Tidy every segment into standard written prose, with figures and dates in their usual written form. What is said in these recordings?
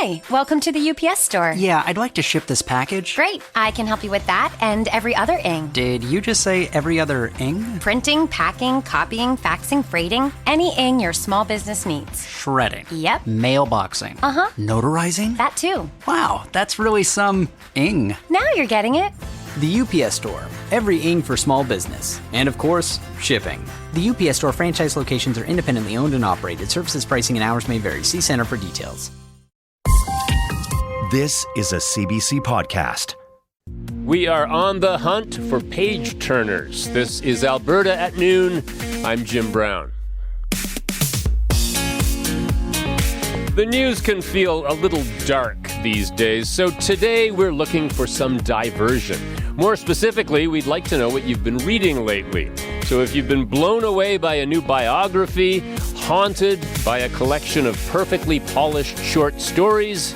Hi, welcome to the UPS store. Yeah, I'd like to ship this package. Great, I can help you with that and every other ing. Did you just say every other ing? Printing, packing, copying, faxing, freighting, any ing your small business needs. Shredding. Yep. Mailboxing. Uh-huh. Notarizing? That too. Wow, that's really some ing. Now you're getting it. The UPS Store. Every ing for small business. And of course, shipping. The UPS Store franchise locations are independently owned and operated. Services, pricing, and hours may vary. See Center for details. This is a CBC podcast. We are on the hunt for page turners. This is Alberta at Noon. I'm Jim Brown. The news can feel a little dark these days, so today we're looking for some diversion. More specifically, we'd like to know what you've been reading lately. So if you've been blown away by a new biography, haunted by a collection of perfectly polished short stories,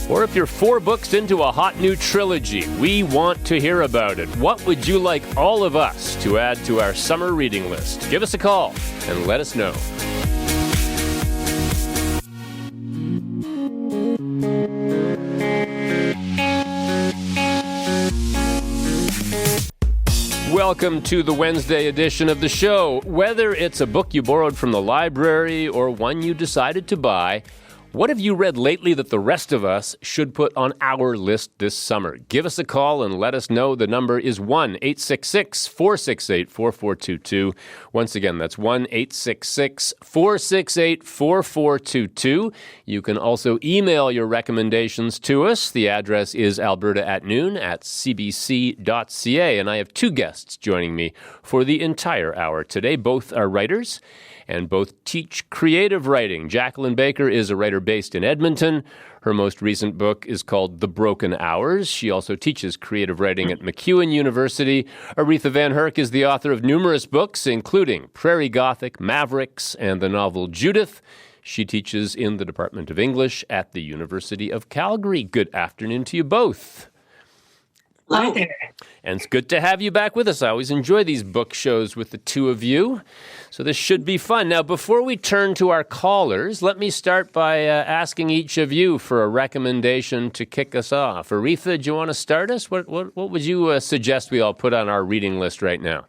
or if you're 4 books into a hot new trilogy, we want to hear about it. What would you like all of us to add to our summer reading list? Give us a call and let us know. Welcome to the Wednesday edition of the show. Whether it's a book you borrowed from the library or one you decided to buy, what have you read lately that the rest of us should put on our list this summer? Give us a call and let us know. The number is 1-866-468-4422. Once again, that's 1-866-468-4422. You can also email your recommendations to us. The address is alberta@noon@cbc.ca. And I have 2 guests joining me for the entire hour today. Both are writers and both teach creative writing. Jacqueline Baker is a writer based in Edmonton. Her most recent book is called The Broken Hours. She also teaches creative writing at MacEwan University. Aretha Van Herk is the author of numerous books, including Prairie Gothic, Mavericks, and the novel Judith. She teaches in the Department of English at the University of Calgary. Good afternoon to you both. Hi there. And it's good to have you back with us. I always enjoy these book shows with the two of you. So this should be fun. Now, before we turn to our callers, let me start by asking each of you for a recommendation to kick us off. Aretha, do you want to start us? What would you suggest we all put on our reading list right now?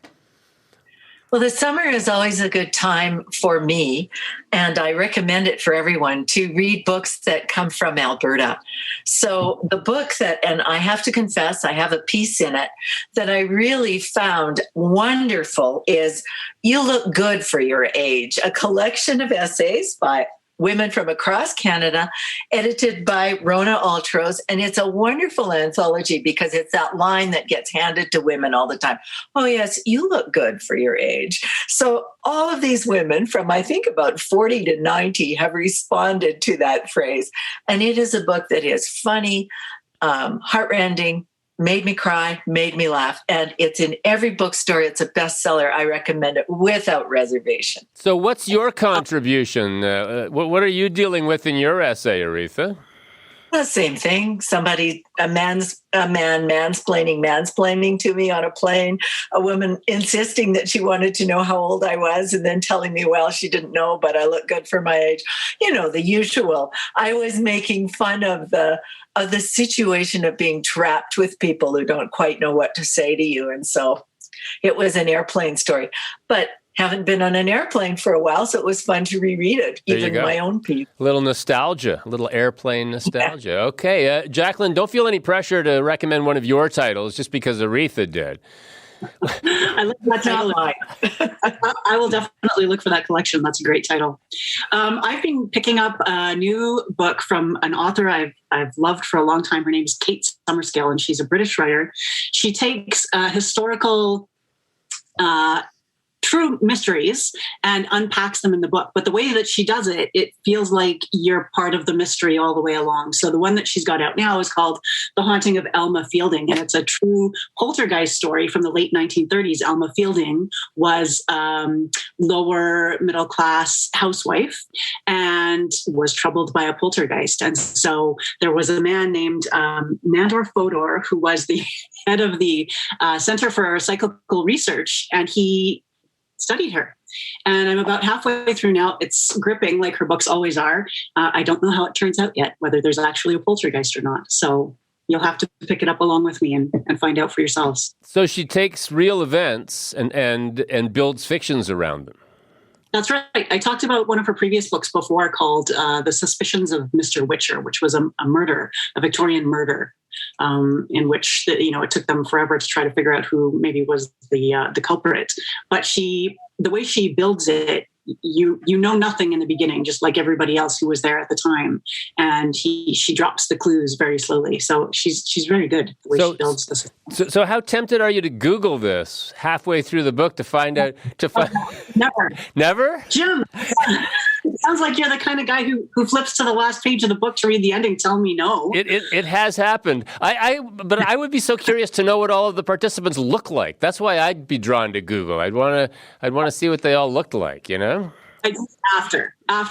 Well, the summer is always a good time for me, and I recommend it for everyone to read books that come from Alberta. So the book that, and I have to confess, I have a piece in it that I really found wonderful is You Look Good for Your Age, a collection of essays by women from across Canada, edited by Rona Altros. And it's a wonderful anthology because it's that line that gets handed to women all the time. Oh, yes, you look good for your age. So all of these women from, I think, about 40 to 90 have responded to that phrase. And it is a book that is funny, heartrending, made me cry, made me laugh. And it's in every bookstore. It's a bestseller. I recommend it without reservation. So what's your contribution? What are you dealing with in your essay, Aretha? The same thing. A man mansplaining to me on a plane, a woman insisting that she wanted to know how old I was and then telling me, well, she didn't know, but I look good for my age. You know, the usual. I was making fun of the situation of being trapped with people who don't quite know what to say to you. And so it was an airplane story. But haven't been on an airplane for a while, so it was fun to reread it, even my own piece. A little nostalgia, a little airplane nostalgia. Yeah. Okay, Jacqueline, don't feel any pressure to recommend one of your titles just because Aretha did. I like that title. I will definitely look for that collection. That's a great title. I've been picking up a new book from an author I've loved for a long time. Her name is Kate Summerscale, and she's a British writer. She takes historical true mysteries and unpacks them in the book. But the way that she does it, it feels like you're part of the mystery all the way along. So the one that she's got out now is called The Haunting of Elma Fielding. And it's a true poltergeist story from the late 1930s. Elma Fielding was lower middle class housewife and was troubled by a poltergeist. And so there was a man named Nandor Fodor, who was the head of the Center for Psychical Research, and he studied her. And I'm about halfway through now. It's gripping like her books always are. I don't know how it turns out yet, whether there's actually a poltergeist or not. So you'll have to pick it up along with me and find out for yourselves. So she takes real events and builds fictions around them. That's right. I talked about one of her previous books before called The Suspicions of Mr. Witcher, which was a murder, a Victorian murder, in which it took them forever to try to figure out who maybe was the culprit. But the way she builds it, you know nothing in the beginning, just like everybody else who was there at the time, and she drops the clues very slowly. So she's very good the way she builds this. So how tempted are you to Google this halfway through the book to find out? Never, Jim. It sounds like you're the kind of guy who flips to the last page of the book to read the ending. Tell me no. It has happened. But I would be so curious to know what all of the participants look like. That's why I'd be drawn to Google. I'd want to see what they all looked like. After I'll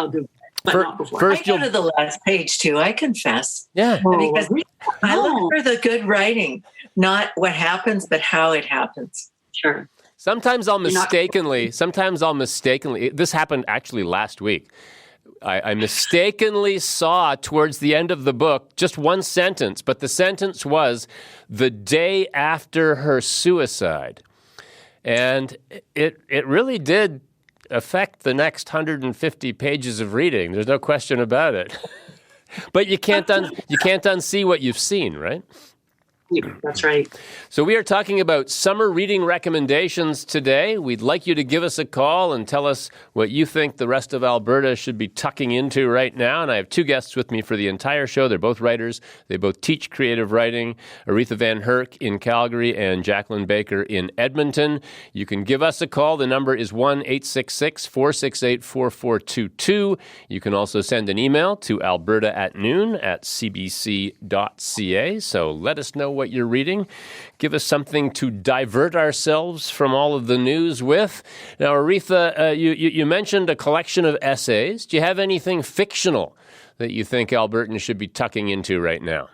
Google it, but not before. First, I go to the last page too. I confess. Yeah, because I look for the good writing, not what happens, but how it happens. Sure. Sometimes I'll mistakenly, this happened actually last week. I mistakenly saw towards the end of the book just one sentence, but the sentence was the day after her suicide. And it really did affect the next 150 pages of reading. There's no question about it. But you can't unsee what you've seen, right? That's right. So we are talking about summer reading recommendations today. We'd like you to give us a call and tell us what you think the rest of Alberta should be tucking into right now. And I have two guests with me for the entire show. They're both writers. They both teach creative writing. Aretha Van Herk in Calgary and Jacqueline Baker in Edmonton. You can give us a call. The number is 1-866-468-4422. You can also send an email to alberta@noon@cbc.ca. So let us know what you're reading. Give us something to divert ourselves from all of the news with. Now, Aretha, you mentioned a collection of essays. Do you have anything fictional that you think Albertans should be tucking into right now?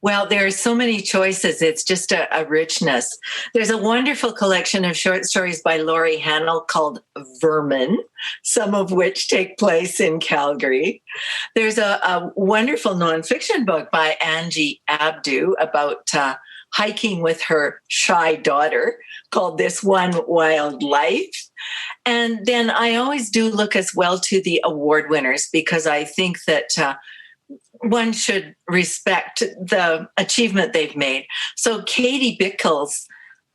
Well, there are so many choices. It's just a richness. There's a wonderful collection of short stories by Laurie Hannell called Vermin, some of which take place in Calgary. There's a wonderful nonfiction book by Angie Abdu about hiking with her shy daughter called This One Wild Life. And then I always do look as well to the award winners because I think that one should respect the achievement they've made. So Katie Bickle's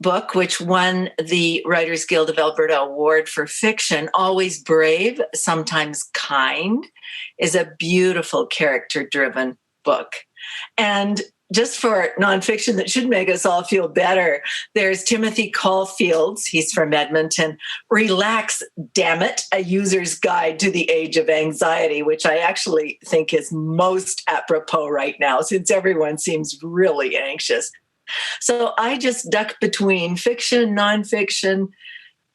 book, which won the Writers Guild of Alberta Award for Fiction, Always Brave, Sometimes Kind, is a beautiful character-driven book. And just for nonfiction that should make us all feel better, there's Timothy Caulfield's, he's from Edmonton, Relax, Damn It, A User's Guide to the Age of Anxiety, which I actually think is most apropos right now since everyone seems really anxious. So I just duck between fiction, nonfiction,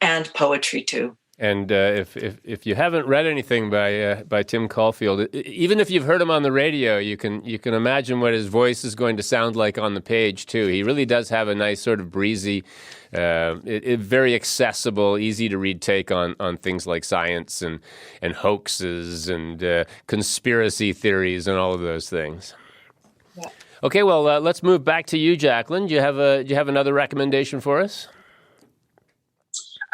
and poetry too. And if you haven't read anything by Tim Caulfield, even if you've heard him on the radio, you can imagine what his voice is going to sound like on the page too. He really does have a nice sort of breezy, very accessible, easy to read take on things like science and hoaxes and conspiracy theories and all of those things. Yeah. Okay, well let's move back to you, Jacqueline. Do you have another recommendation for us?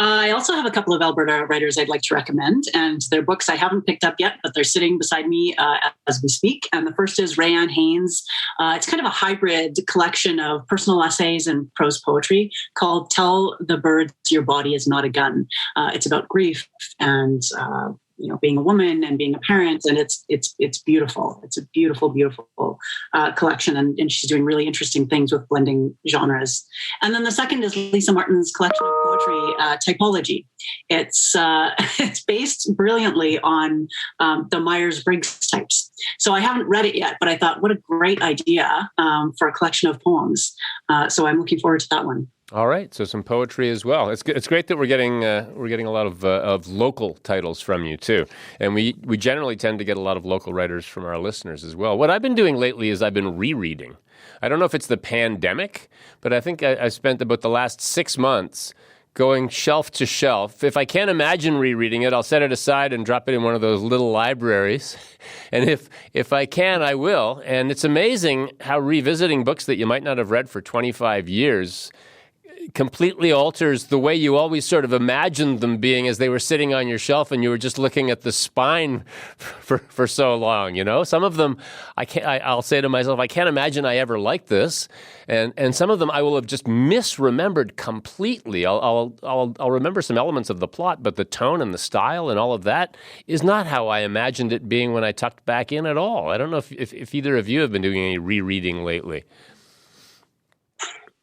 I also have a couple of Alberta writers I'd like to recommend, and their books I haven't picked up yet, but they're sitting beside me as we speak. And the first is Rayanne Haynes. It's kind of a hybrid collection of personal essays and prose poetry called Tell the Birds Your Body Is Not a Gun. It's about grief and being a woman and being a parent, and it's beautiful. It's a beautiful collection, and she's doing really interesting things with blending genres. And then the second is Lisa Martin's collection of poetry, Typology. It's based brilliantly on the Myers-Briggs types. So I haven't read it yet, but I thought, what a great idea for a collection of poems. So I'm looking forward to that one. All right, so some poetry as well. It's great that we're getting a lot of local titles from you too, and we generally tend to get a lot of local writers from our listeners as well. What I've been doing lately is I've been rereading. I don't know if it's the pandemic, but I think I spent about the last 6 months going shelf to shelf. If I can't imagine rereading it, I'll set it aside and drop it in one of those little libraries. And if I can, I will. And it's amazing how revisiting books that you might not have read for 25 years completely alters the way you always sort of imagined them being as they were sitting on your shelf and you were just looking at the spine for so long, you know? Some of them, I'll say to myself, I can't imagine I ever liked this. And some of them I will have just misremembered completely. I'll remember some elements of the plot, but the tone and the style and all of that is not how I imagined it being when I tucked back in at all. I don't know if either of you have been doing any rereading lately.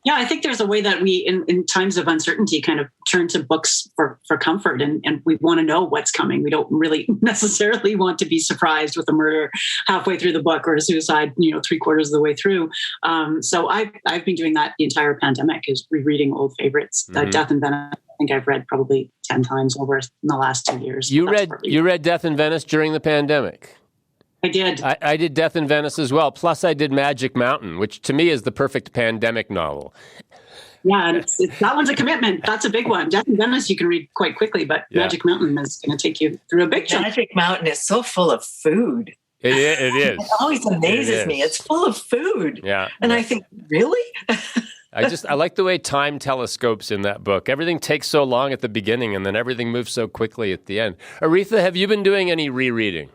Yeah, I think there's a way that we, in times of uncertainty, kind of turn to books for comfort, and we want to know what's coming. We don't really necessarily want to be surprised with a murder halfway through the book or a suicide, 3/4 of the way through. So I've been doing that the entire pandemic, is rereading old favorites. Death in Venice, I think I've read probably 10 times over in the last 2 years. You read Death in Venice during the pandemic? I did. I did Death in Venice as well. Plus, I did Magic Mountain, which to me is the perfect pandemic novel. Yeah, and that one's a commitment. That's a big one. Death in Venice you can read quite quickly, but Magic Mountain is going to take you through a big chunk. Magic Mountain is so full of food. It is. It always amazes me. It's full of food. Yeah. And I think, really? I like the way time telescopes in that book. Everything takes so long at the beginning, and then everything moves so quickly at the end. Aretha, have you been doing any rereading?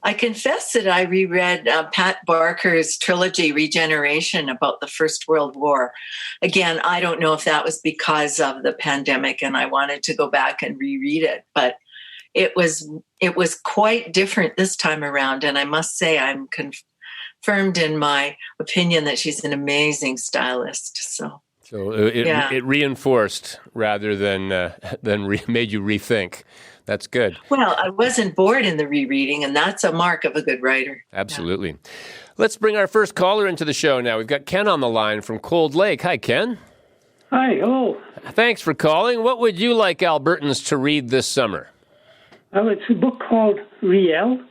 I confess that I reread Pat Barker's trilogy, Regeneration, about the First World War. Again, I don't know if that was because of the pandemic and I wanted to go back and reread it, but it was quite different this time around. And I must say I'm confirmed in my opinion that she's an amazing stylist. So it reinforced rather than made you rethink. That's good. Well, I wasn't bored in the rereading, and that's a mark of a good writer. Absolutely. Yeah. Let's bring our first caller into the show now. We've got Ken on the line from Cold Lake. Hi, Ken. Hi, hello. Thanks for calling. What would you like Albertans to read this summer? Well, it's a book called Riel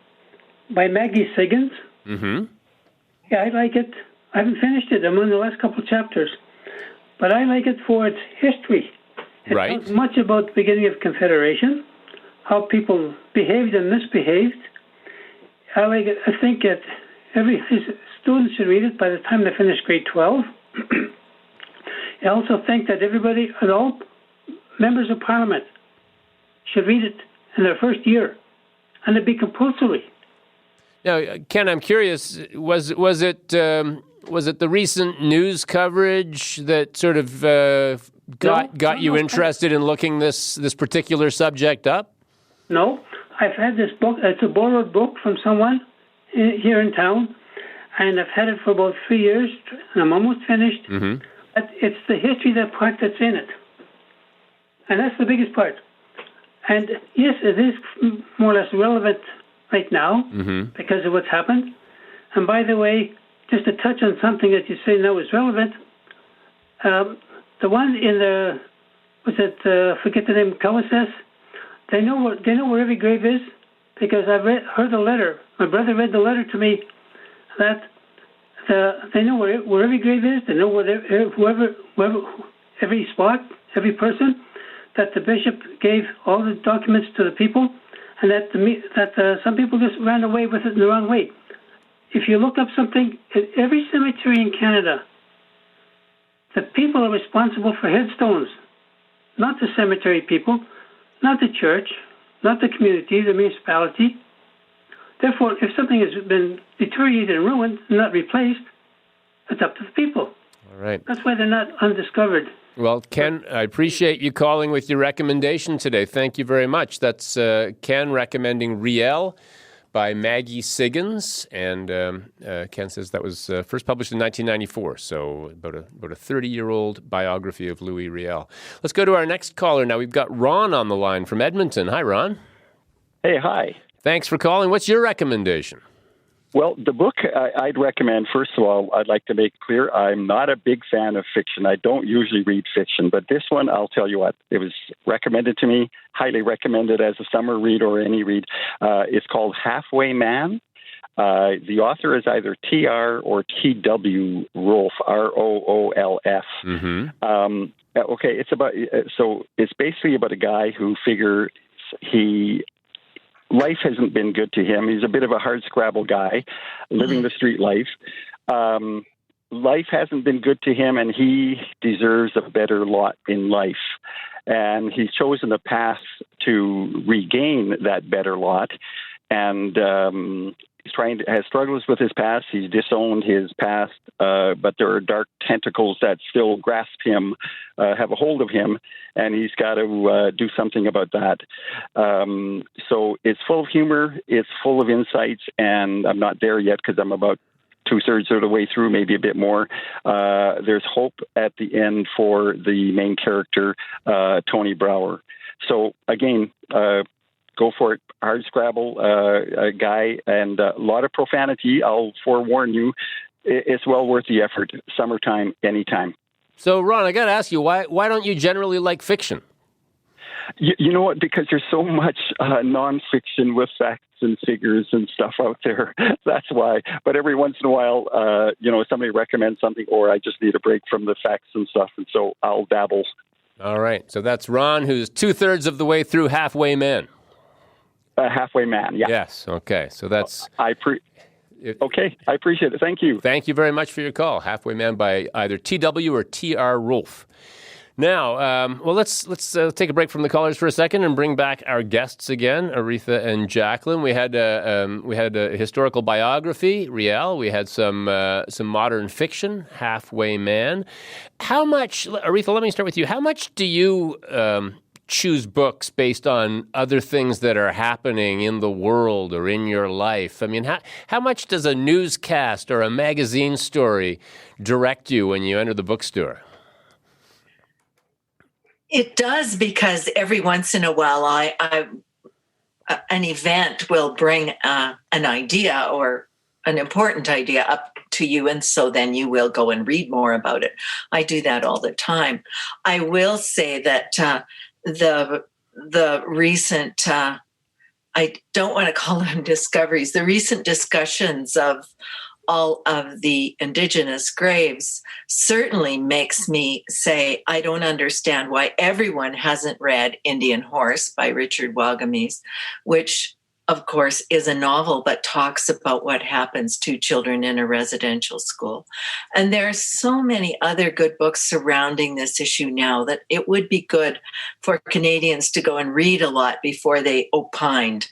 by Maggie Siggins. Mm-hmm. Yeah, I like it. I haven't finished it. I'm on the last couple of chapters. But I like it for its history. It tells much about the beginning of Confederation, how people behaved and misbehaved. I like it. I think that every student should read it by the time they finish grade 12. I also think that everybody, and all members of Parliament, should read it in their first year, and it'd be compulsory. Now, Ken, I'm curious. Was it the recent news coverage that sort of got you interested in looking this particular subject up? No, I've had this book. It's a borrowed book from someone here in town, and I've had it for about 3 years, and I'm almost finished. Mm-hmm. But it's the history, that part that's in it. And that's the biggest part. And yes, it is more or less relevant right now because of what's happened. And by the way, just to touch on something that you say now is relevant, the one in the, forget the name, Cowicess, they know where every grave is because I've heard the letter. My brother read the letter to me that they know where every grave is. They know whoever every spot, every person. That the bishop gave all the documents to the people, and that some people just ran away with it in the wrong way. If you look up something, at every cemetery in Canada, the people are responsible for headstones, not the cemetery people, not the church, not the community, the municipality. Therefore, if something has been deteriorated and ruined and not replaced, it's up to the people. All right. That's why they're not undiscovered. Well, Ken, I appreciate you calling with your recommendation today. Thank you very much. That's Ken recommending Riel by Maggie Siggins, and Ken says that was first published in 1994, so about a 30-year-old biography of Louis Riel. Let's go to our next caller now. We've got Ron on the line from Edmonton. Hi, Ron. Hey, hi. Thanks for calling. What's your recommendation? Well, the book I'd recommend, first of all, I'd like to make clear I'm not a big fan of fiction. I don't usually read fiction, but this one, I'll tell you what, it was recommended to me, highly recommended as a summer read or any read. It's called Halfway Man. The author is either T.R. or T.W. Rolfe, R-O-O-L-F. Mm-hmm. Okay, it's about so it's basically about a guy who figures life hasn't been good to him. He's a bit of a hardscrabble guy, living the street life. Life hasn't been good to him, and he deserves a better lot in life. And he's chosen a path to regain that better lot. And has struggles with his past. He's disowned his past, but there are dark tentacles that still grasp him, have a hold of him, and he's got to do something about that. So it's full of humor, it's full of insights, and I'm not there yet because I'm about 2/3 of the way through, maybe a bit more. There's hope at the end for the main character, Tony Brower. So again, go for it. Hard scrabble guy, and a lot of profanity. I'll forewarn you, it's well worth the effort. Summertime, anytime. So, Ron, I got to ask you, why don't you generally like fiction? You know what? Because there's so much nonfiction with facts and figures and stuff out there. That's why. But every once in a while, somebody recommends something, or I just need a break from the facts and stuff, and so I'll dabble. All right. So that's Ron, who's 2/3 of the way through Halfway Man. Halfway Man, yeah. Yes, okay. So that's... Okay, I appreciate it. Thank you. Thank you very much for your call. Halfway Man by either T.W. or T.R. Rolfe. Now, let's take a break from the callers for a second and bring back our guests again, Aretha and Jacqueline. We had a historical biography, Riel. We had some modern fiction, Halfway Man. How much, Aretha? Let me start with you. How much do you choose books based on other things that are happening in the world or in your life? I mean, how much does a newscast or a magazine story direct you when you enter the bookstore? It does, because every once in a while an event will bring an idea or an important idea up to you, and so then you will go and read more about it. I do that all the time. I will say that the recent, I don't want to call them discoveries, the recent discussions of all of the Indigenous graves certainly makes me say, I don't understand why everyone hasn't read Indian Horse by Richard Wagamese, which of course is a novel, but talks about what happens to children in a residential school. And there are so many other good books surrounding this issue now that it would be good for Canadians to go and read a lot before they opined.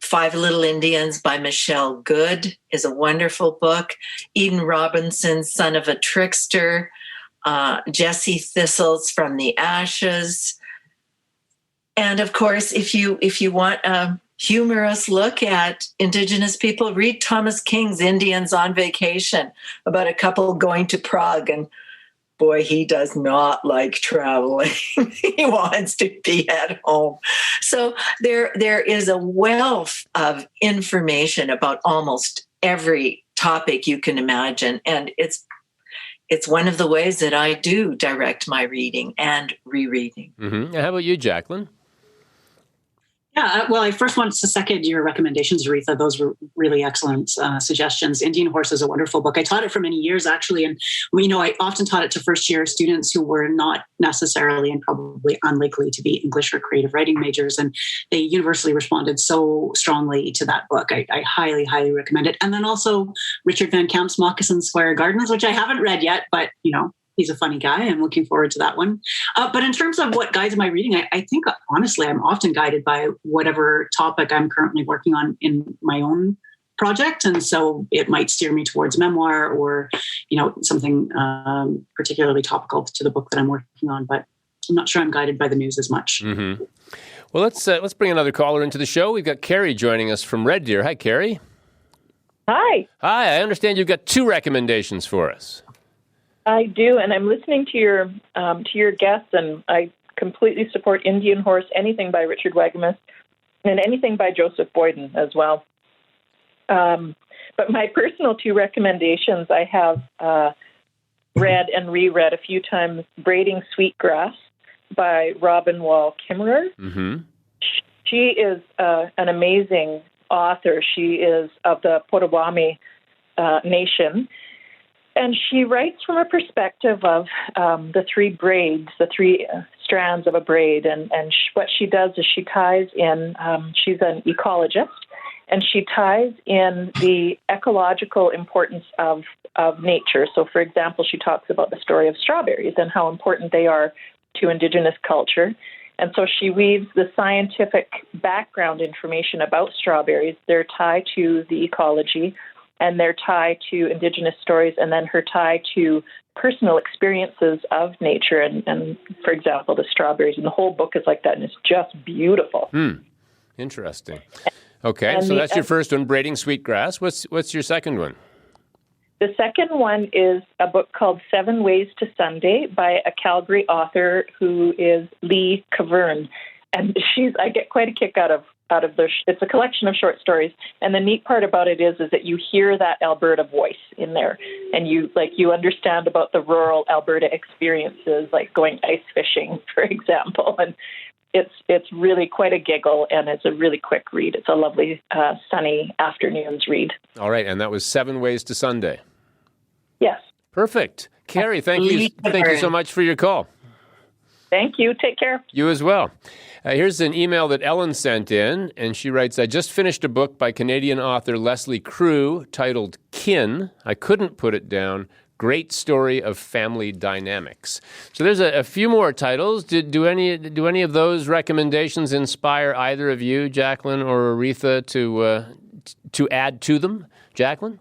Five Little Indians by Michelle Good is a wonderful book. Eden Robinson's Son of a Trickster, Jesse Thistle's From the Ashes. And of course, if you want a humorous look at Indigenous people, read Thomas King's Indians on Vacation, about a couple going to Prague, and boy, he does not like traveling. He wants to be at home. So there is a wealth of information about almost every topic you can imagine. And it's one of the ways that I do direct my reading and rereading. Mm-hmm. How about you, Jacqueline? Yeah, well, I first wanted to second your recommendations, Aretha. Those were really excellent suggestions. Indian Horse is a wonderful book. I taught it for many years, actually. And, I often taught it to first-year students who were not necessarily and probably unlikely to be English or creative writing majors. And they universally responded so strongly to that book. I highly, highly recommend it. And then also Richard Van Camp's Moccasin Square Gardens, which I haven't read yet, but, he's a funny guy. I'm looking forward to that one. But in terms of what guides my reading, I think, honestly, I'm often guided by whatever topic I'm currently working on in my own project. And so it might steer me towards memoir or, something particularly topical to the book that I'm working on. But I'm not sure I'm guided by the news as much. Mm-hmm. Well, let's bring another caller into the show. We've got Carrie joining us from Red Deer. Hi, Carrie. Hi. Hi. I understand you've got 2 recommendations for us. I do, and I'm listening to your guests, and I completely support Indian Horse, anything by Richard Wagamese, and anything by Joseph Boyden as well. But my personal 2 recommendations, I have read and reread a few times, Braiding Sweetgrass by Robin Wall Kimmerer. Mm-hmm. She is an amazing author. She is of the Potawatomi Nation. And she writes from a perspective of the three braids, the three strands of a braid. And what she does is she ties in, she's an ecologist, and she ties in the ecological importance of nature. So, for example, she talks about the story of strawberries and how important they are to Indigenous culture. And so she weaves the scientific background information about strawberries, their tie to the ecology, and their tie to Indigenous stories, and then her tie to personal experiences of nature. And for example, the strawberries, and the whole book is like that, and it's just beautiful. Interesting. Okay, and so that's your first one, Braiding Sweetgrass. What's your second one? The second one is a book called 7 Ways to Sunday by a Calgary author who is Lee Kavern. And I get quite a kick out of it's a collection of short stories. And the neat part about it is that you hear that Alberta voice in there. And you understand about the rural Alberta experiences, like going ice fishing, for example. And it's really quite a giggle, and it's a really quick read. It's a lovely sunny afternoon's read. All right, and that was 7 Ways to Sunday. Yes. Perfect. Carrie, thank you so much for your call. Thank you. Take care. You as well. Here's an email that Ellen sent in, and she writes, I just finished a book by Canadian author Leslie Crew titled Kin. I couldn't put it down. Great story of family dynamics. So there's a few more titles. Do any of those recommendations inspire either of you, Jacqueline or Aretha, to add to them? Jacqueline?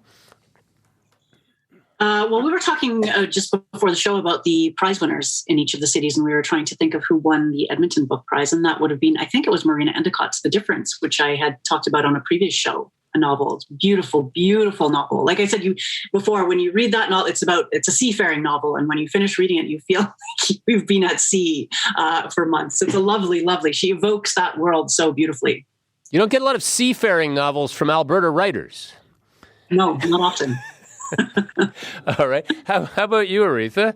Well, we were talking just before the show about the prize winners in each of the cities, and we were trying to think of who won the Edmonton Book Prize, and that would have been, I think it was Marina Endicott's The Difference, which I had talked about on a previous show. A novel. It's a beautiful, beautiful novel. Like I said before, when you read that novel, it's a seafaring novel, and when you finish reading it, you feel like you've been at sea for months. It's a lovely, lovely. She evokes that world so beautifully. You don't get a lot of seafaring novels from Alberta writers. No, not often. All right. How about you, Aretha?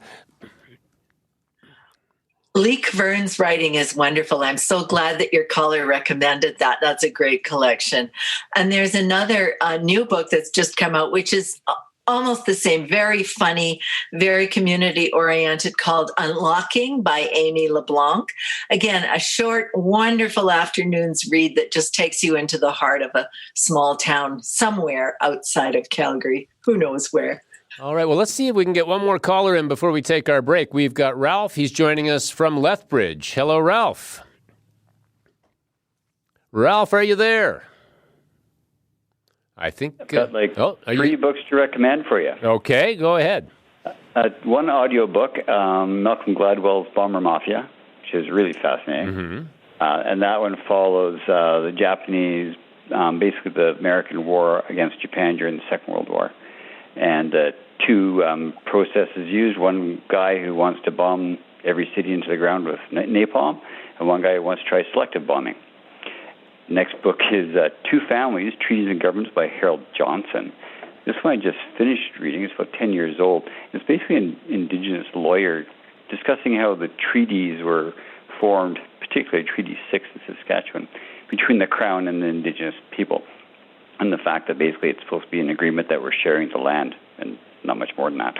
Lee Kavern's writing is wonderful. I'm so glad that your caller recommended that. That's a great collection. And there's another new book that's just come out, which is almost the same, very funny, very community-oriented, called Unlocking by Amy LeBlanc. Again, a short, wonderful afternoon's read that just takes you into the heart of a small town somewhere outside of Calgary. Who knows where? All right, well, let's see if we can get one more caller in before we take our break. We've got Ralph. He's joining us from Lethbridge. Hello, Ralph. Ralph, are you there? I think... I've got 3 books to recommend for you. Okay, go ahead. One audio book, Malcolm Gladwell's Bomber Mafia, which is really fascinating. Mm-hmm. And that one follows the Japanese, basically the American war against Japan during the Second World War. And 2 processes used. One guy who wants to bomb every city into the ground with napalm, and one guy who wants to try selective bombing. Next book is 2 Families, Treaties and Governments by Harold Johnson. This one I just finished reading. It's about 10 years old. It's basically an Indigenous lawyer discussing how the treaties were formed, particularly Treaty 6 in Saskatchewan, between the Crown and the Indigenous people. And the fact that basically it's supposed to be an agreement that we're sharing the land, and not much more than that.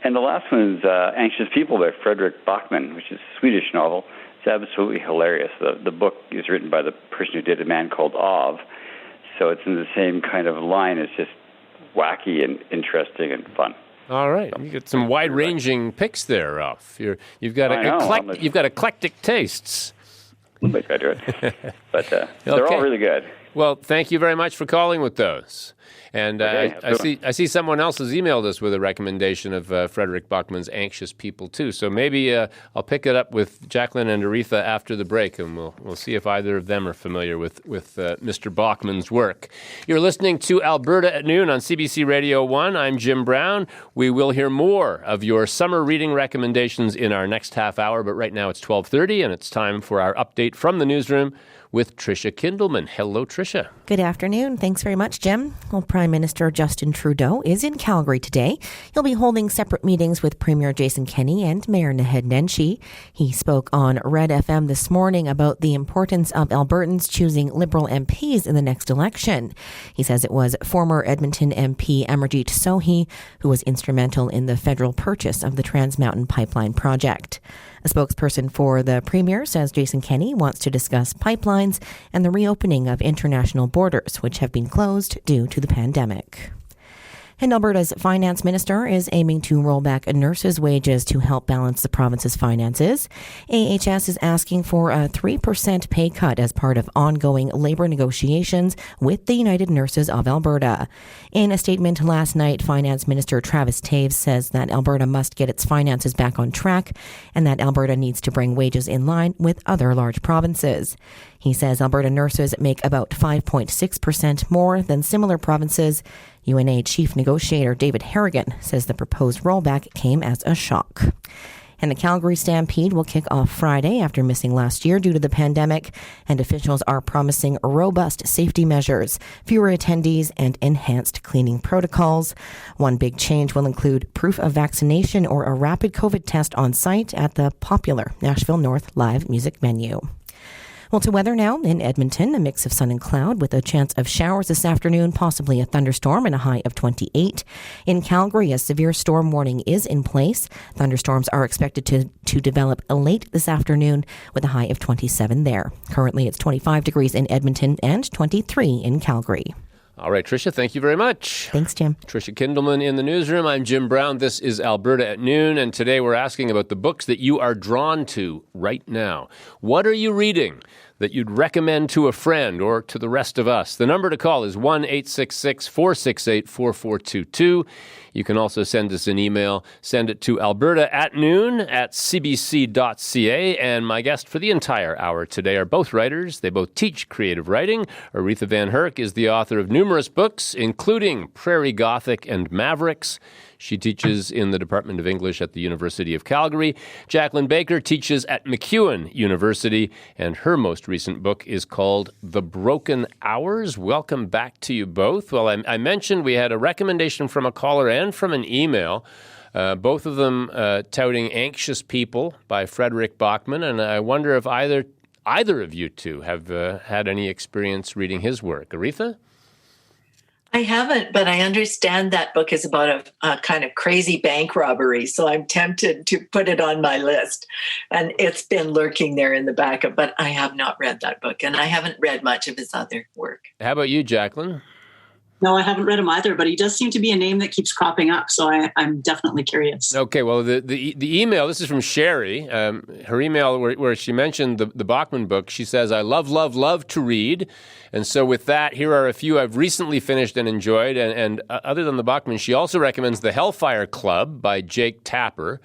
And the last one is Anxious People by Fredrik Backman, which is a Swedish novel. It's absolutely hilarious. The book is written by the person who did A Man Called Ov, so it's in the same kind of line. It's just wacky and interesting and fun. All right, you got some wide-ranging picks there, Ralph. You've got eclectic tastes. Somebody's got to do it, but they're all really good. Well, thank you very much for calling with those. And I see someone else has emailed us with a recommendation of Fredrik Backman's Anxious People, too. So maybe I'll pick it up with Jacqueline and Aretha after the break, and we'll see if either of them are familiar with Mr. Backman's work. You're listening to Alberta at Noon on CBC Radio 1. I'm Jim Brown. We will hear more of your summer reading recommendations in our next half hour, but right now it's 12:30, and it's time for our update from the newsroom with Tricia Kindleman. Hello, Tricia. Good afternoon. Thanks very much, Jim. Well, Prime Minister Justin Trudeau is in Calgary today. He'll be holding separate meetings with Premier Jason Kenney and Mayor Naheed Nenshi. He spoke on Red FM this morning about the importance of Albertans choosing Liberal MPs in the next election. He says it was former Edmonton MP Amarjeet Sohi who was instrumental in the federal purchase of the Trans Mountain Pipeline project. A spokesperson for the Premier says Jason Kenney wants to discuss pipelines and the reopening of international borders, which have been closed due to the pandemic. And Alberta's finance minister is aiming to roll back nurses' wages to help balance the province's finances. AHS is asking for a 3% pay cut as part of ongoing labour negotiations with the United Nurses of Alberta. In a statement last night, Finance Minister Travis Taves says that Alberta must get its finances back on track and that Alberta needs to bring wages in line with other large provinces. He says Alberta nurses make about 5.6% more than similar provinces. UNA Chief Negotiator David Harrigan says the proposed rollback came as a shock. And the Calgary Stampede will kick off Friday after missing last year due to the pandemic, and officials are promising robust safety measures, fewer attendees, and enhanced cleaning protocols. One big change will include proof of vaccination or a rapid COVID test on site at the popular Nashville North live music venue. Well, to weather now. In Edmonton, a mix of sun and cloud with a chance of showers this afternoon, possibly a thunderstorm and a high of 28. In Calgary, a severe storm warning is in place. Thunderstorms are expected to develop late this afternoon with a high of 27 there. Currently, it's 25 degrees in Edmonton and 23 in Calgary. All right, Tricia, thank you very much. Thanks, Jim. Tricia Kindleman in the newsroom. I'm Jim Brown. This is Alberta at Noon, and today we're asking about the books that you are drawn to right now. What are you reading that you'd recommend to a friend or to the rest of us? The number to call is 1-866-468-4422. You can also send us an email. Send it to alberta@noon@cbc.ca. And my guest for the entire hour today are both writers. They both teach creative writing. Aretha Van Herk is the author of numerous books, including Prairie Gothic and Mavericks. She teaches in the Department of English at the University of Calgary. Jacqueline Baker teaches at MacEwan University, and her most recent book is called The Broken Hours. Welcome back to you both. Well, I mentioned we had a recommendation from a caller and from an email, both of them touting Anxious People by Frederick Bachman, and I wonder if either of you two have had any experience reading his work. Aretha? I haven't, but I understand that book is about a kind of crazy bank robbery, so I'm tempted to put it on my list. And it's been lurking there in the backup, but I have not read that book, and I haven't read much of his other work. How about you, Jacqueline? No, I haven't read him either, but he does seem to be a name that keeps cropping up, so I'm definitely curious. Okay, well, the email, this is from Sherry. Her email where she mentioned the Bachman book, she says, I love to read. And so with that, here are a few I've recently finished and enjoyed. And other than the Bachman, she also recommends The Hellfire Club by Jake Tapper,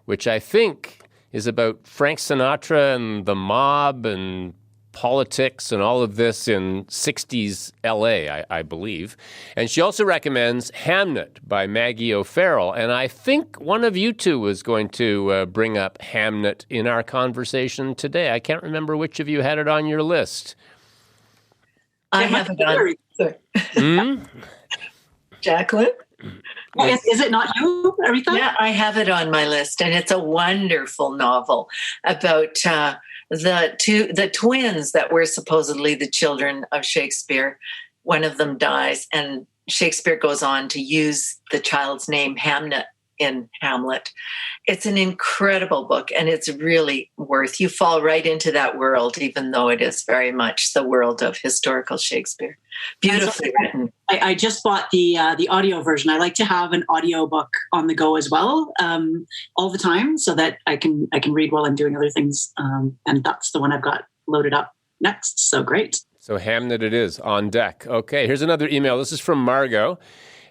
which I think is about Frank Sinatra and the mob and politics and all of this in 60s LA, I believe. And she also recommends Hamnet by Maggie O'Farrell. And I think one of you two was going to bring up Hamnet in our conversation today. I can't remember which of you had it on your list. I have it on. Jacqueline? Is it not you, Aretha? Yeah, I have it on my list, and it's a wonderful novel about the twins that were supposedly the children of Shakespeare. One of them dies, and Shakespeare goes on to use the child's name Hamnet in Hamlet. It's an incredible book, and it's really you fall right into that world, even though it is very much the world of historical Shakespeare. Beautifully written. I just bought the audio version. I like to have an audio book on the go as well, all the time, so that I can read while I'm doing other things. And that's the one I've got loaded up next. So great. So Hamnet it is, on deck. Okay, here's another email. This is from Margot.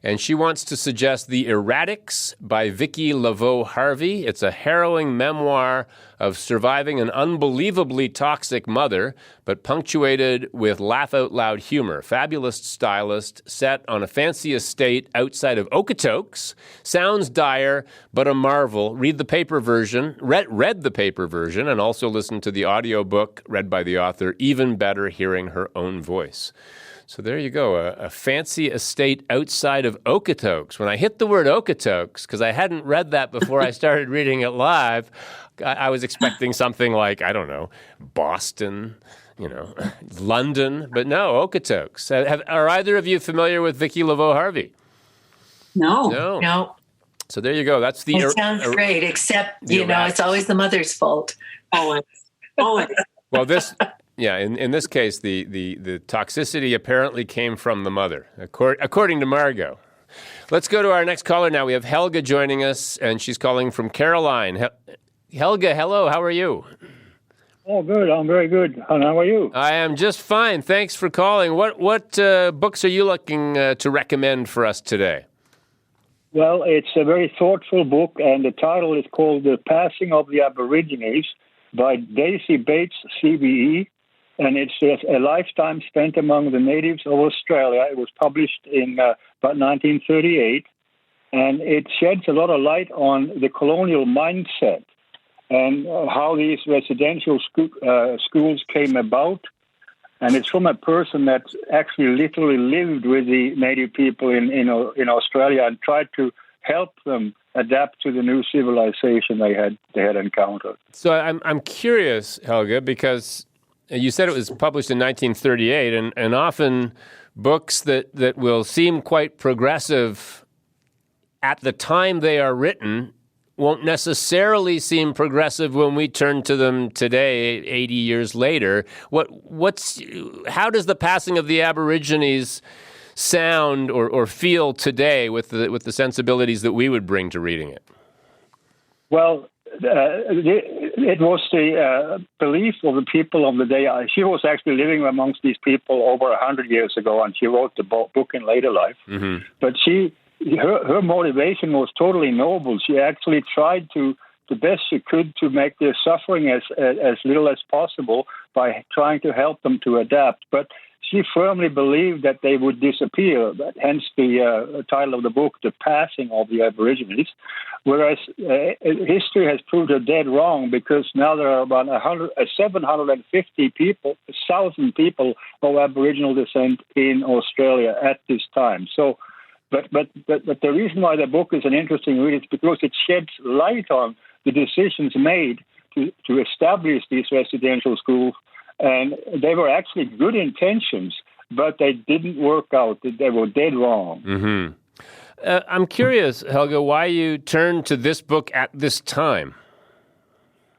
And she wants to suggest The Erratics by Vicki Laveau Harvey. It's a harrowing memoir of surviving an unbelievably toxic mother, but punctuated with laugh-out-loud humor. Fabulous stylist, set on a fancy estate outside of Okotoks. Sounds dire, but a marvel. Read the paper version, read the paper version, and also listen to the audiobook read by the author. Even better hearing her own voice. So there you go, a fancy estate outside of Okotoks. When I hit the word Okotoks, because I hadn't read that before I started reading it live, I was expecting something like, I don't know, Boston, London, but no, Okotoks. Are either of you familiar with Vicki Laveau Harvey? No. So there you go. That's the. It sounds great, except it's always the mother's fault. Always. Well, this. Yeah, in this case, the toxicity apparently came from the mother, according to Margot. Let's go to our next caller now. We have Helga joining us, and she's calling from Caroline. Helga, hello. How are you? Oh, good. I'm very good. And how are you? I am just fine. Thanks for calling. What books are you looking to recommend for us today? Well, it's a very thoughtful book, and the title is called The Passing of the Aborigines by Daisy Bates, CBE. And it's a lifetime spent among the natives of Australia. It was published in about 1938. And it sheds a lot of light on the colonial mindset and how these residential schools came about. And it's from a person that actually literally lived with the native people in Australia and tried to help them adapt to the new civilization they had encountered. So I'm curious, Helga, because you said it was published in 1938, and often books that will seem quite progressive at the time they are written won't necessarily seem progressive when we turn to them today, 80 years later. How does the passing of the Aborigines sound or feel today with the sensibilities that we would bring to reading it? Well, it was the belief of the people of the day. She was actually living amongst these people over 100 years ago, and she wrote the book in later life. Mm-hmm. But her motivation was totally noble. She actually tried the best she could to make their suffering as little as possible by trying to help them to adapt. But she firmly believed that they would disappear, hence the title of the book, The Passing of the Aborigines, whereas history has proved her dead wrong, because now there are about 750,000 people of Aboriginal descent in Australia at this time. So, but the reason why the book is an interesting read is because it sheds light on the decisions made to establish these residential schools. And they were actually good intentions, but they didn't work out. They were dead wrong. Mm-hmm. I'm curious, Helga, why you turned to this book at this time.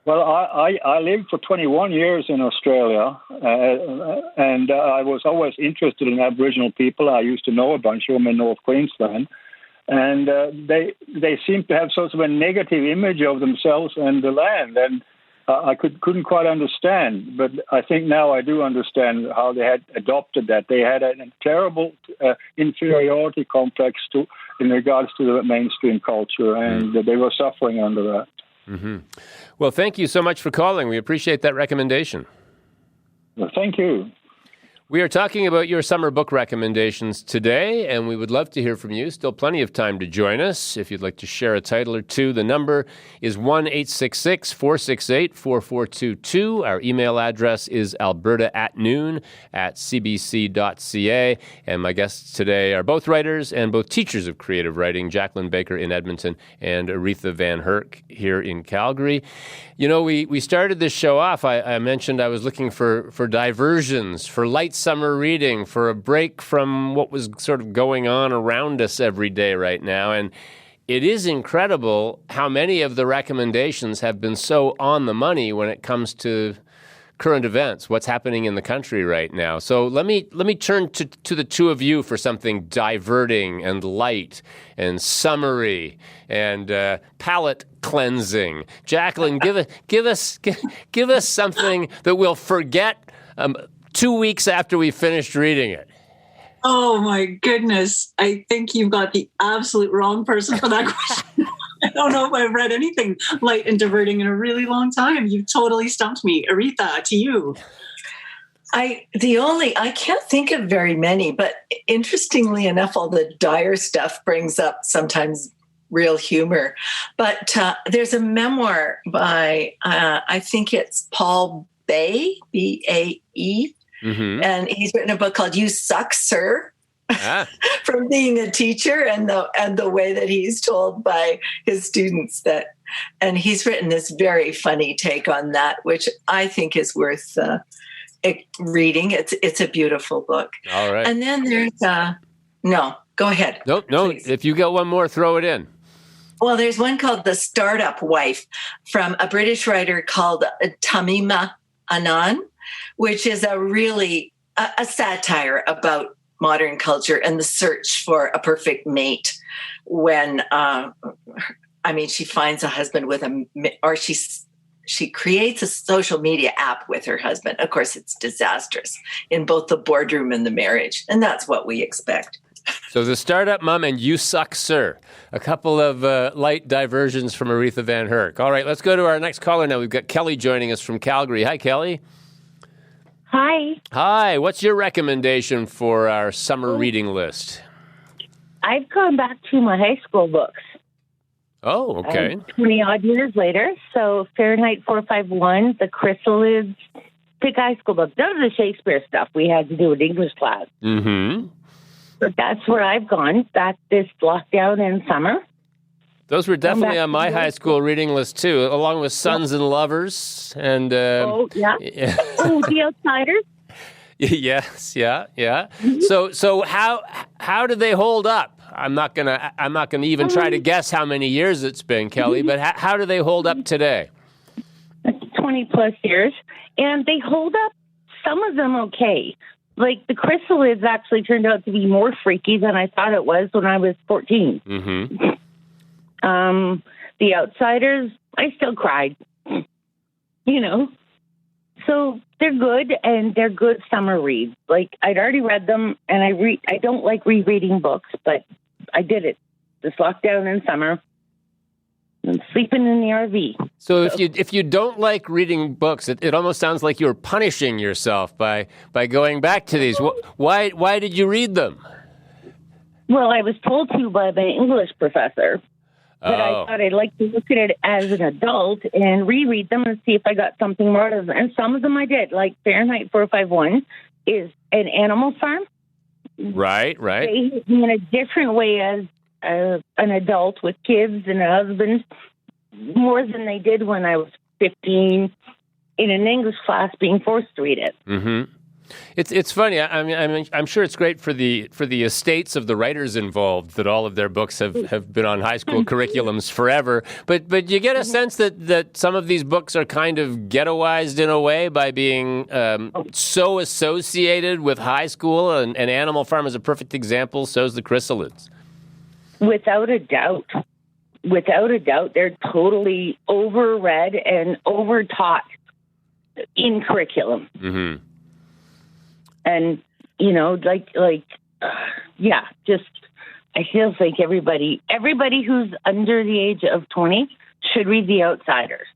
Well, I lived for 21 years in Australia, and I was always interested in Aboriginal people. I used to know a bunch of them in North Queensland. And they seem to have sort of a negative image of themselves and the land. And I couldn't quite understand, but I think now I do understand how they had adopted that. They had a terrible inferiority complex in regards to the mainstream culture, and they were suffering under that. Mm-hmm. Well, thank you so much for calling. We appreciate that recommendation. Well, thank you. We are talking about your summer book recommendations today, and we would love to hear from you. Still plenty of time to join us. If you'd like to share a title or two, the number is 1-866-468-4422. Our email address is alberta@noon@cbc.ca. And my guests today are both writers and both teachers of creative writing, Jacqueline Baker in Edmonton and Aretha Van Herk here in Calgary. You know, we started this show off. I mentioned I was looking for diversions, for light summer reading, for a break from what was sort of going on around us every day right now. And it is incredible how many of the recommendations have been so on the money when it comes to current events, what's happening in the country right now. So let me turn to the two of you for something diverting and light and summery and palate cleansing. Jacqueline, give us something that we'll forget 2 weeks after we finished reading it. Oh my goodness. I think you've got the absolute wrong person for that question. I don't know if I've read anything light and diverting in a really long time. You've totally stumped me. Aretha, to you. I can't think of very many, but interestingly enough, all the dire stuff brings up sometimes real humor. But there's a memoir by, I think it's Paul Bae, B-A-E, and he's written a book called You Suck, Sir. From being a teacher and the way that he's told by his students that, and he's written this very funny take on that, which I think is worth reading. It's a beautiful book. All right. And then there's no, go ahead. No. Please. If you got one more, throw it in. Well, there's one called The Startup Wife from a British writer called Tamima Anan, which is a really a satire about modern culture and the search for a perfect mate when she finds a husband with she creates a social media app with her husband. Of course, it's disastrous in both the boardroom and the marriage, and that's what we expect. So The Startup Mom and You Suck, Sir. A couple of light diversions from Aretha Van Herk. All right, let's go to our next caller now. We've got Kelly joining us from Calgary. Hi, Kelly. Hi. What's your recommendation for our summer reading list? I've gone back to my high school books. Oh, okay. 20-odd years later. So Fahrenheit 451, The Chrysalids, pick high school books. Those are the Shakespeare stuff we had to do in English class. Mm-hmm. But that's where I've gone back this lockdown and summer. Those were definitely on my high school reading list, too, along with Sons and Lovers. And Oh, The Outsiders. Yes, yeah. So how do they hold up? I'm not gonna even try to guess how many years it's been, Kelly. But how do they hold up today? 20 plus years, and they hold up. Some of them okay. Like the Chrysalids actually turned out to be more freaky than I thought it was when I was 14. Mm-hmm. The Outsiders, I still cried. So they're good, and they're good summer reads. Like I'd already read them, and I don't like rereading books, but I did it this lockdown in summer. And sleeping in the RV. So if you don't like reading books, it almost sounds like you're punishing yourself by going back to these. Why did you read them? Well, I was told to by my English professor. But I thought I'd like to look at it as an adult and reread them and see if I got something more out of them. And some of them I did, like Fahrenheit 451 is an Animal Farm. Right. They hit me in a different way as an adult with kids and a husband, more than they did when I was 15 in an English class being forced to read it. Mm-hmm. It's funny. I mean, I'm sure it's great for the estates of the writers involved that all of their books have been on high school curriculums forever. But you get a sense that some of these books are kind of ghettoized in a way by being so associated with high school, and Animal Farm is a perfect example. So's the Chrysalids. Without a doubt, they're totally overread and overtaught in curriculum. Mm-hmm. And, I still think everybody who's under the age of 20 should read The Outsiders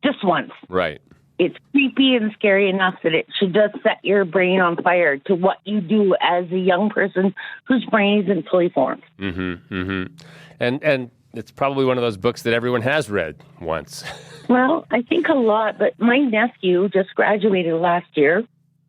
just once. Right. It's creepy and scary enough that it should just set your brain on fire to what you do as a young person whose brain isn't fully formed. Mm-hmm. Mm-hmm. And it's probably one of those books that everyone has read once. Well, I think a lot, but my nephew just graduated last year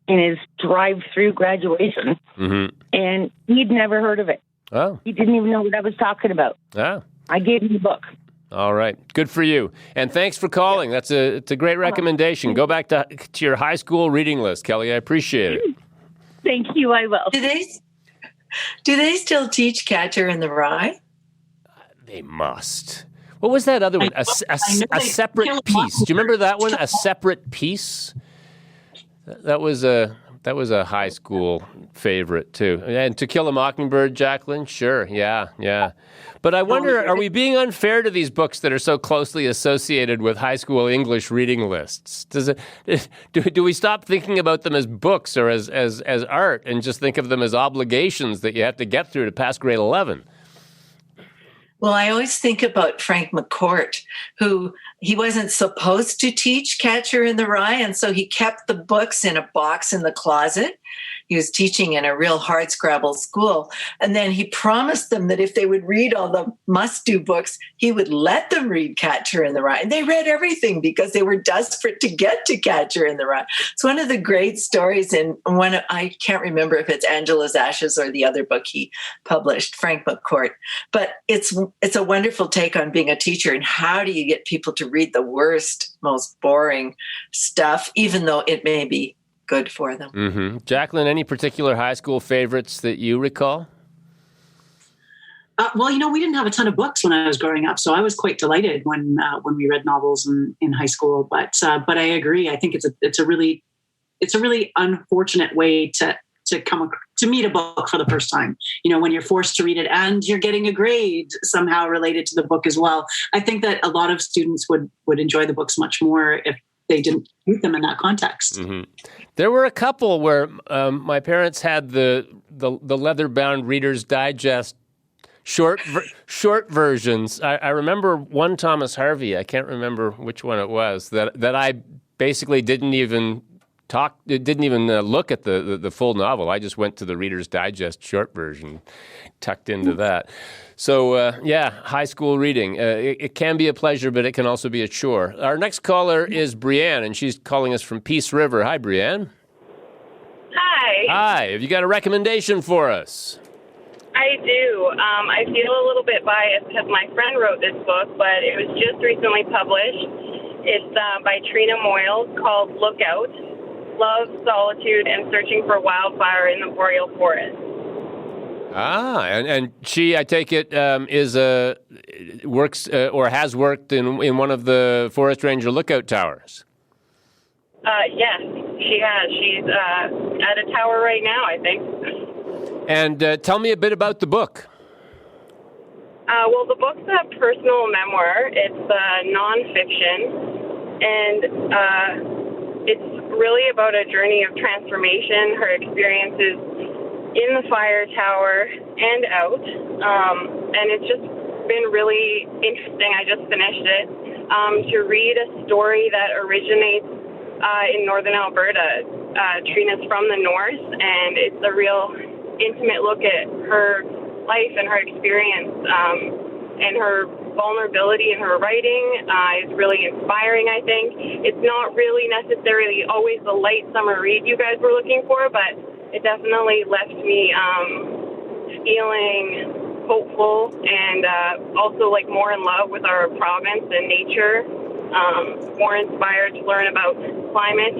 in his drive-through graduation, and he'd never heard of it. Oh. He didn't even know what I was talking about. Oh. I gave him the book. All right. Good for you. And thanks for calling. It's a great recommendation. Go back to your high school reading list, Kelly. I appreciate it. Thank you. I will. Do they still teach Catcher in the Rye? They must. What was that other one? A separate piece. Do you remember that one? A Separate Piece? That was That was a high school favorite, too. And To Kill a Mockingbird, Jacqueline? Sure, yeah. But I wonder, are we being unfair to these books that are so closely associated with high school English reading lists? Do we stop thinking about them as books or as art and just think of them as obligations that you have to get through to pass grade 11? Well, I always think about Frank McCourt, who he wasn't supposed to teach Catcher in the Rye, and so he kept the books in a box in the closet. He was teaching in a real hardscrabble school. And then he promised them that if they would read all the must-do books, he would let them read Catcher in the Rye. And they read everything because they were desperate to get to Catcher in the Rye. It's one of the great stories in one, I can't remember if it's Angela's Ashes or the other book he published, Frank McCourt. But it's a wonderful take on being a teacher and how do you get people to read the worst, most boring stuff, even though it may be good for them. Mm-hmm. Jacqueline, any particular high school favorites that you recall? Well, we didn't have a ton of books when I was growing up, so I was quite delighted when we read novels in high school. But I agree. I think it's a really unfortunate way to meet a book for the first time. When you're forced to read it and you're getting a grade somehow related to the book as well. I think that a lot of students would enjoy the books much more if they didn't read them in that context. Mm-hmm. There were a couple where my parents had the leather-bound Reader's Digest short versions. I remember one Thomas Harvey. I can't remember which one it was that I basically didn't even look at the full novel. I just went to the Reader's Digest short version, tucked into that. So, high school reading. It can be a pleasure, but it can also be a chore. Our next caller is Brianne, and she's calling us from Peace River. Hi, Brianne. Hi. Hi. Have you got a recommendation for us? I do. I feel a little bit biased because my friend wrote this book, but it was just recently published. It's by Trina Moyles called Lookout: Love, Solitude, and Searching for Wildfire in the Boreal Forest. And she, I take it, works or has worked in one of the Forest Ranger lookout towers. Yes, she has. She's at a tower right now, I think. And tell me a bit about the book. Well, the book's a personal memoir. It's nonfiction, and it's really about a journey of transformation, her experiences in the fire tower and out. And it's just been really interesting. I just finished it, to read a story that originates in northern Alberta. Trina's from the north, and it's a real intimate look at her life and her experience, and her vulnerability in her writing is really inspiring, I think. It's not really necessarily always the light summer read you guys were looking for, but it definitely left me feeling hopeful and also like more in love with our province and nature, more inspired to learn about climate.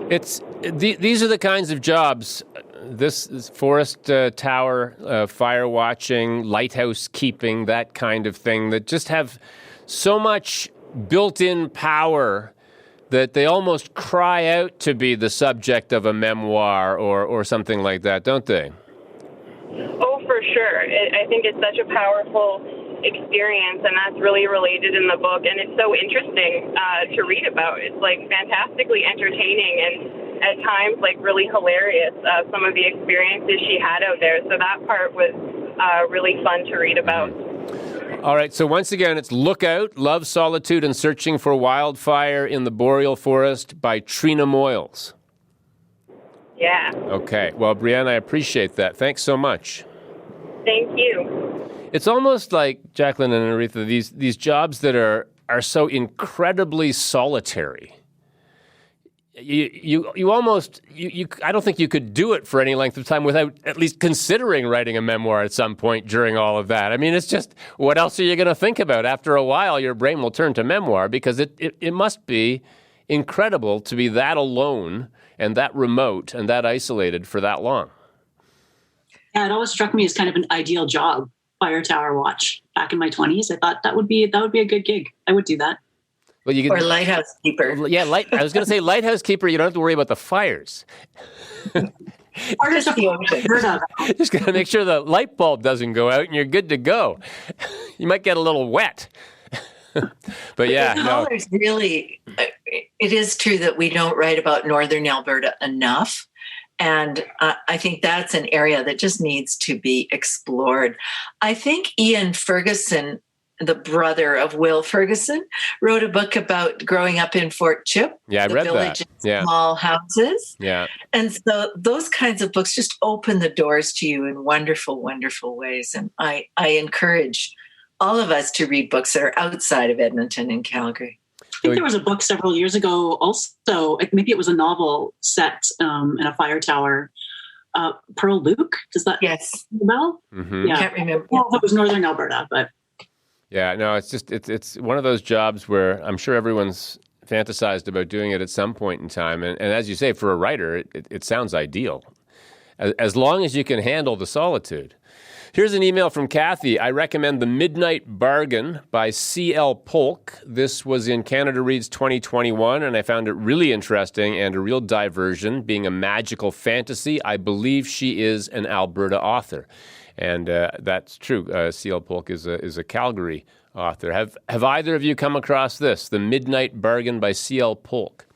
These are the kinds of jobs, this forest tower, fire watching, lighthouse keeping, that kind of thing, that just have so much built-in power that they almost cry out to be the subject of a memoir or something like that, don't they? Oh, for sure. I think it's such a powerful experience, and that's really related in the book, and it's so interesting to read about. It's like fantastically entertaining and at times like really hilarious, some of the experiences she had out there. So that part was really fun to read about. All right, so once again, it's Lookout: Love, Solitude, and Searching for Wildfire in the Boreal Forest by Trina Moyles. Yeah. Okay. Well, Brianne, I appreciate that. Thanks so much. Thank you. It's almost like, Jacqueline and Aretha, these jobs that are so incredibly solitary. You almost I don't think you could do it for any length of time without at least considering writing a memoir at some point during all of that. I mean, it's just, what else are you going to think about? After a while, your brain will turn to memoir, because it must be incredible to be that alone and that remote and that isolated for that long. Yeah, it always struck me as kind of an ideal job, fire tower watch. Back in my 20s, I thought that would be a good gig. I would do that. Well, you can, or lighthouse keeper. Yeah, I was going to say lighthouse keeper. You don't have to worry about the fires. Just Just got to make sure the light bulb doesn't go out and you're good to go. You might get a little wet. But yeah, no. Really, it is true that we don't write about Northern Alberta enough. And I think that's an area that just needs to be explored. I think Ian Ferguson, the brother of Will Ferguson, wrote a book about growing up in Fort Chip. Yeah, I read that. Yeah. Small houses. Yeah. And so those kinds of books just open the doors to you in wonderful, wonderful ways. And I encourage all of us to read books that are outside of Edmonton and Calgary. I think there was a book several years ago also, maybe it was a novel set in a fire tower. Pearl Luke, does that smell? Mm-hmm. Yeah. I can't remember. Well, it was Northern Alberta, but... Yeah, no, it's one of those jobs where I'm sure everyone's fantasized about doing it at some point in time. And as you say, for a writer, it sounds ideal, as long as you can handle the solitude. Here's an email from Kathy. I recommend The Midnight Bargain by C.L. Polk. This was in Canada Reads 2021, and I found it really interesting and a real diversion, being a magical fantasy. I believe she is an Alberta author. And that's true. C.L. Polk is a Calgary author. Have either of you come across this, The Midnight Bargain by C.L. Polk?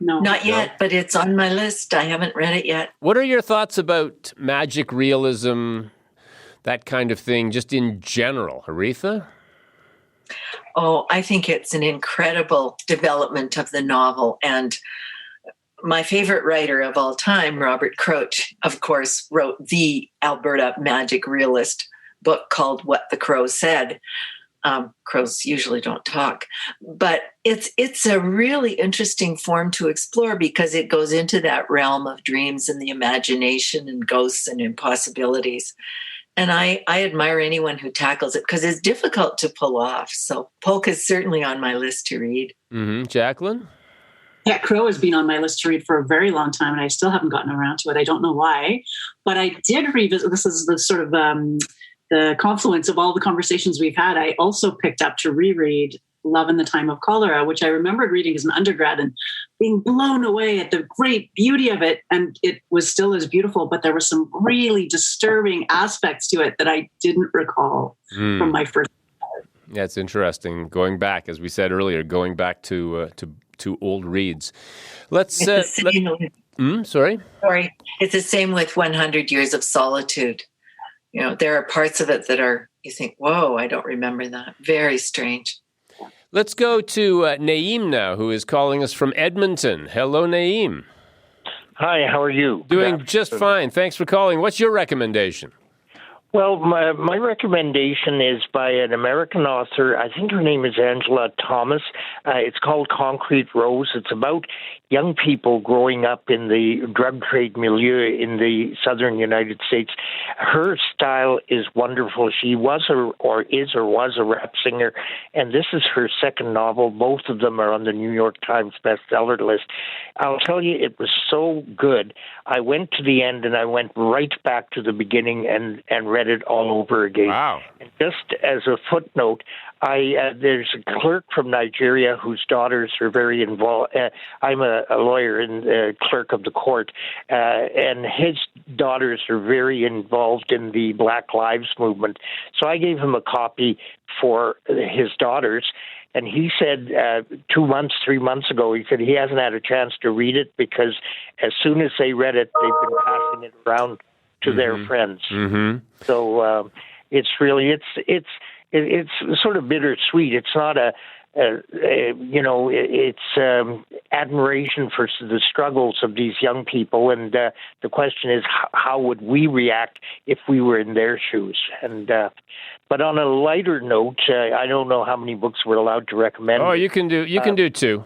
No. Not yet, but it's on my list. I haven't read it yet. What are your thoughts about magic realism, that kind of thing, just in general? Aretha? Oh, I think it's an incredible development of the novel. And my favorite writer of all time, Robert Crouch, of course, wrote the Alberta magic realist book called What the Crow Said. Crows usually don't talk, but it's a really interesting form to explore because it goes into that realm of dreams and the imagination and ghosts and impossibilities. And I admire anyone who tackles it because it's difficult to pull off. So Polk is certainly on my list to read. Mm-hmm. Jacqueline? Yeah, Crow has been on my list to read for a very long time, and I still haven't gotten around to it. I don't know why, but I did revisit. This is the sort of the confluence of all the conversations we've had. I also picked up to reread Love in the Time of Cholera, which I remembered reading as an undergrad and being blown away at the great beauty of it. And it was still as beautiful, but there were some really disturbing aspects to it that I didn't recall from my first. Yeah, it's interesting. Going back, as we said earlier, going back to old reads. Let's. Sorry. It's the same with 100 Years of Solitude. You know, there are parts of it that are, you think, whoa, I don't remember that. Very strange. Let's go to Naeem now, who is calling us from Edmonton. Hello, Naeem. Hi, how are you? Doing just fine. Thanks for calling. What's your recommendation? Well, my recommendation is by an American author. I think her name is Angela Thomas. It's called Concrete Rose. It's about young people growing up in the drug trade milieu in the southern United States. Her style is wonderful. She was a rap singer, and this is her second novel. Both of them are on the New York Times bestseller list. I'll tell you, it was so good. I went to the end, and I went right back to the beginning and read it all over again. Wow. And just as a footnote, there's a clerk from Nigeria whose daughters are very involved. I'm a lawyer and clerk of the court, and his daughters are very involved in the Black Lives Movement. So I gave him a copy for his daughters. And he said 3 months ago, he said he hasn't had a chance to read it because as soon as they read it, they've been passing it around to their friends. Mm-hmm. So it's really it's sort of bittersweet. It's not it's admiration for the struggles of these young people, and the question is how would we react if we were in their shoes? And but on a lighter note, I don't know how many books we're allowed to recommend. Oh, you can do two.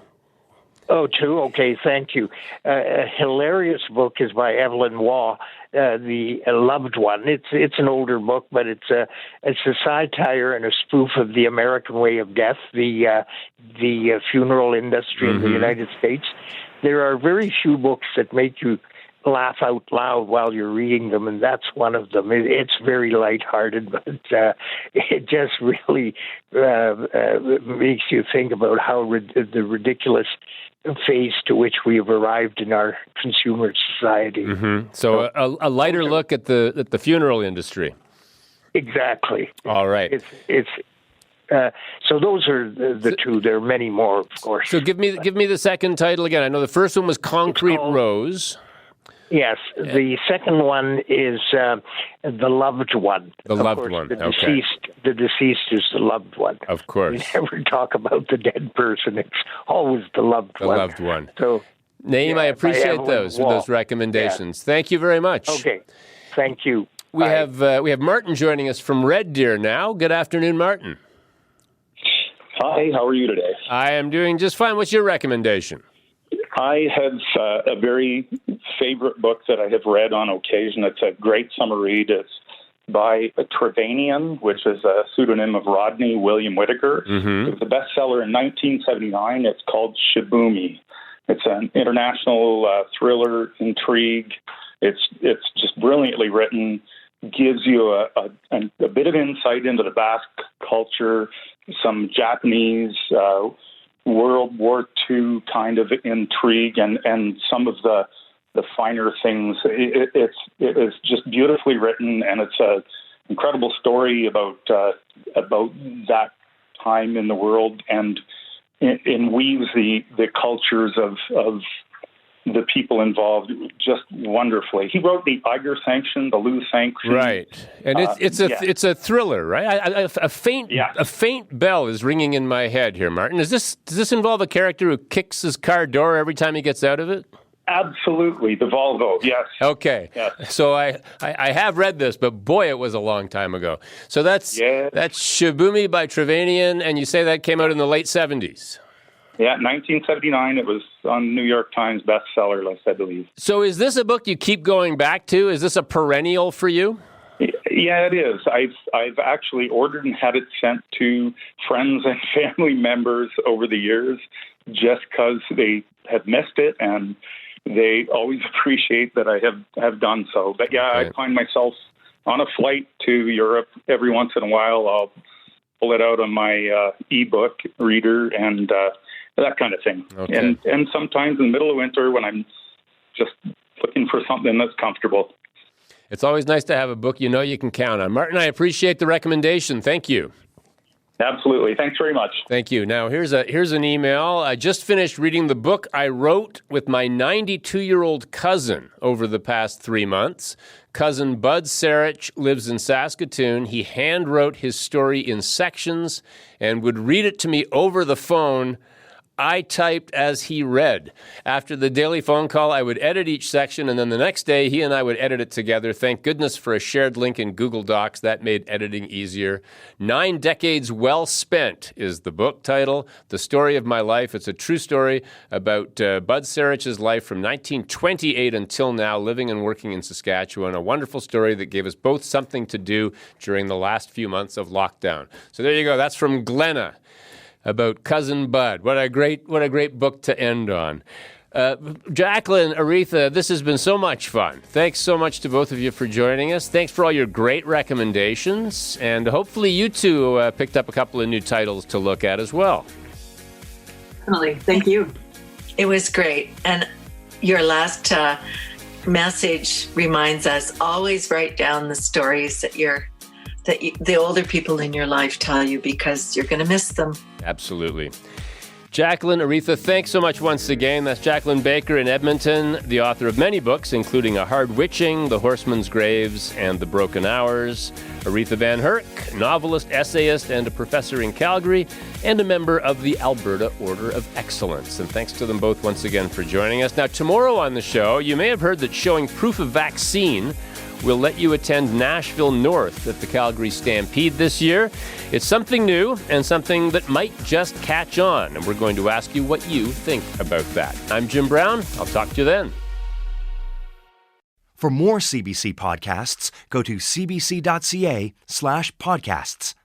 Oh, two? Okay, thank you. A hilarious book is by Evelyn Waugh, The Loved One. It's an older book, but it's a satire and a spoof of the American way of death, the funeral industry in the United States. There are very few books that make you laugh out loud while you're reading them, and that's one of them. It's very lighthearted, but it just really makes you think about how the ridiculous phase to which we have arrived in our consumer society. Mm-hmm. So a lighter look at the funeral industry. Exactly. All right. So those are the two. There are many more, of course. So give me the second title again. I know the first one was Concrete Rose. Yes, the second one is The Loved One. The Loved One. The deceased is the loved one. Of course. We never talk about the dead person. It's always the loved one. The loved one. So, Naeem, I appreciate those recommendations. Yeah. Thank you very much. Okay. Thank you. We have Martin joining us from Red Deer now. Good afternoon, Martin. Hi, how are you today? I am doing just fine. What's your recommendation? I have a very favorite book that I have read on occasion. It's a great summer read. It's by Trevanian, which is a pseudonym of Rodney William Whitaker. Mm-hmm. It was a bestseller in 1979. It's called Shibumi. It's an international thriller intrigue. It's just brilliantly written. Gives you a bit of insight into the Basque culture, some Japanese World War II kind of intrigue, and some of the finer things. It is just beautifully written, and it's an incredible story about that time in the world, and it weaves the cultures of the people involved just wonderfully. He wrote the Eiger Sanction, the Lou Sanction, right? And it's a thriller, right? A faint bell is ringing in my head here, Martin. Does this involve a character who kicks his car door every time he gets out of it? Absolutely, the Volvo. Yes. Okay. Yes. So I have read this, but boy, it was a long time ago. So that's Shibumi by Trevanian, and you say that came out in the late 70s. Yeah, 1979. It was on New York Times bestseller list, I believe. So is this a book you keep going back to? Is this a perennial for you? Yeah, it is. I've actually ordered and had it sent to friends and family members over the years just because they have missed it, and they always appreciate that I have done so. But yeah, I find myself on a flight to Europe every once in a while. I'll pull it out on my ebook reader and that kind of thing. Okay. And sometimes in the middle of winter when I'm just looking for something that's comfortable. It's always nice to have a book you can count on. Martin, I appreciate the recommendation. Thank you. Absolutely. Thanks very much. Thank you. Now, here's an email. I just finished reading the book I wrote with my 92-year-old cousin over the past 3 months. Cousin Bud Sarich lives in Saskatoon. He hand-wrote his story in sections and would read it to me over the phone. I typed as he read. After the daily phone call, I would edit each section, and then the next day, he and I would edit it together. Thank goodness for a shared link in Google Docs. That made editing easier. 9 Decades Well Spent is the book title. The Story of My Life. It's a true story about Bud Sarich's life from 1928 until now, living and working in Saskatchewan. A wonderful story that gave us both something to do during the last few months of lockdown. So there you go. That's from Glenna. About Cousin Bud. What a great book to end on. Jacqueline, Aretha, this has been so much fun. Thanks so much to both of you for joining us. Thanks for all your great recommendations. And hopefully you two picked up a couple of new titles to look at as well. Definitely. Thank you. It was great. And your last message reminds us, always write down the stories that the older people in your life tell you, because you're going to miss them. Absolutely. Jacqueline, Aretha, thanks so much once again. That's Jacqueline Baker in Edmonton, the author of many books, including A Hard Witching, The Horseman's Graves, and The Broken Hours. Aretha Van Herk, novelist, essayist, and a professor in Calgary, and a member of the Alberta Order of Excellence. And thanks to them both once again for joining us. Now, tomorrow on the show, you may have heard that showing proof of vaccine will let you attend Nashville North at the Calgary Stampede this year. It's something new and something that might just catch on, and we're going to ask you what you think about that. I'm Jim Brown. I'll talk to you then. For more CBC podcasts, go to cbc.ca/podcasts.